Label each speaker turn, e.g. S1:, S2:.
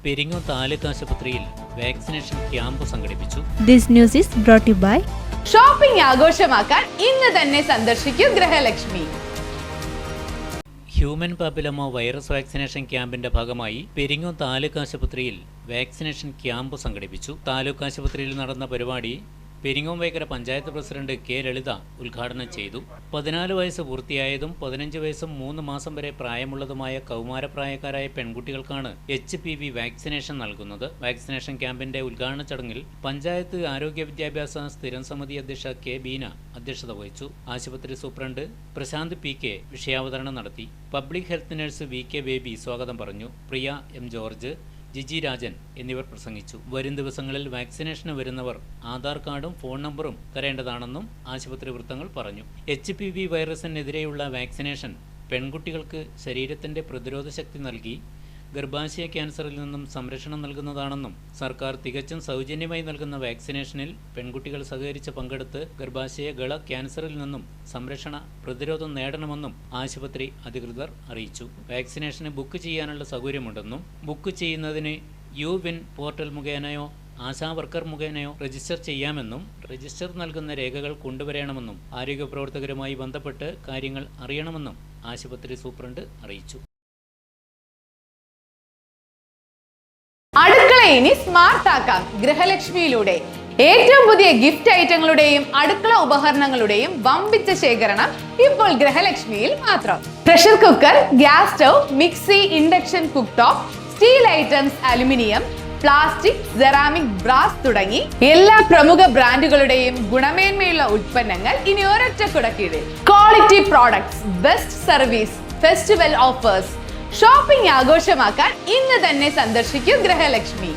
S1: പെരിങ്ങോം താലൂക്ക് ആശുപത്രിയിൽ vaccination camp സംഘടിപ്പിച്ചു.
S2: This news is brought to you by
S3: shopping ആഘോഷമാക്കാൻ ഇന്ന് തന്നെ സന്ദർശിക്കൂ Grihalakshmi.
S1: Human papilloma virus vaccination ക്യാമ്പിന്റെ ഭാഗമായി പെരിങ്ങോം താലൂക്ക് ആശുപത്രിയിൽ വാക്സിനേഷൻ ക്യാമ്പ് സംഘടിപ്പിച്ചു. താലൂക്ക് ആശുപത്രിയിൽ നടന്ന പരിപാടി പെരിങ്ങോം വൈക്കര പഞ്ചായത്ത് പ്രസിഡന്റ് കെ ലളിത ഉദ്ഘാടനം ചെയ്തു. 14 വയസ്സ് പൂർത്തിയായതും 15 വയസ്സും 3 മാസം വരെ പ്രായമുള്ളതുമായ കൗമാരപ്രായക്കാരായ പെൺകുട്ടികൾക്കാണ് HPV വാക്സിനേഷൻ നൽകുന്നത്. വാക്സിനേഷൻ ക്യാമ്പിന്റെ ഉദ്ഘാടന ചടങ്ങിൽ പഞ്ചായത്ത് ആരോഗ്യ വിദ്യാഭ്യാസ സ്ഥിരം സമിതി അധ്യക്ഷ കെ ബീന അധ്യക്ഷത വഹിച്ചു. ആശുപത്രി സൂപ്രണ്ട് പ്രശാന്ത് PK വിഷയാവതരണം നടത്തി. Public health nurse VK baby സ്വാഗതം പറഞ്ഞു. പ്രിയ M ജോർജ്, ജിജി രാജൻ എന്നിവർ പ്രസംഗിച്ചു. വരും ദിവസങ്ങളിൽ വാക്സിനേഷന് വരുന്നവർ ആധാർ കാർഡും ഫോൺ നമ്പറും തരേണ്ടതാണെന്നും ആശുപത്രി വൃത്തങ്ങൾ പറഞ്ഞു. HPV വൈറസിനെതിരെയുള്ള വാക്സിനേഷൻ പെൺകുട്ടികൾക്ക് ശരീരത്തിന്റെ പ്രതിരോധ ശക്തി നൽകി ഗർഭാശയ ക്യാൻസറിൽ നിന്നും സംരക്ഷണം നൽകുന്നതാണെന്നും സർക്കാർ തികച്ചും സൗജന്യമായി നൽകുന്ന വാക്സിനേഷനിൽ പെൺകുട്ടികൾ സഹകരിച്ച് പങ്കെടുത്ത് ഗർഭാശയ ഗള ക്യാൻസറിൽ നിന്നും സംരക്ഷണ പ്രതിരോധം നേടണമെന്നും ആശുപത്രി അധികൃതർ അറിയിച്ചു. വാക്സിനേഷന് ബുക്ക് ചെയ്യാനുള്ള സൗകര്യമുണ്ടെന്നും ബുക്ക് ചെയ്യുന്നതിന് യുവിൻ പോർട്ടൽ മുഖേനയോ ആശാവർക്കർ മുഖേനയോ രജിസ്റ്റർ ചെയ്യാമെന്നും രജിസ്റ്റർ നൽകുന്ന രേഖകൾ കൊണ്ടുവരണമെന്നും ആരോഗ്യ പ്രവർത്തകരുമായി ബന്ധപ്പെട്ട് കാര്യങ്ങൾ അറിയണമെന്നും ആശുപത്രി സൂപ്രണ്ട് അറിയിച്ചു.
S3: അടുക്കള ഇനി സ്മാർട്ട് ആക്കാം ഗൃഹലക്ഷ്മിയിലൂടെ. ഏറ്റവും പുതിയ ഗിഫ്റ്റ് ഐറ്റങ്ങളുടെയും അടുക്കള ഉപകരണങ്ങളുടെയും വമ്പിച്ച ശേഖരണം ഇപ്പോൾ ഗൃഹലക്ഷ്മിയിൽ മാത്രം. Pressure cooker, gas stove, mixie, induction cook top, steel items, aluminium, plastic, ceramic, brass തുടങ്ങി എല്ലാ പ്രമുഖ ബ്രാൻഡുകളുടെയും ഗുണമേന്മയുള്ള ഉൽപ്പന്നങ്ങൾ ഇനി ഒരൊറ്റ കുടക്കീഴിൽ. Quality products, best service, festival offers. Shopping ആഘോഷമാക്കാൻ ഇന്ന് തന്നെ സന്ദർശിക്കൂ ഗൃഹലക്ഷ്മി.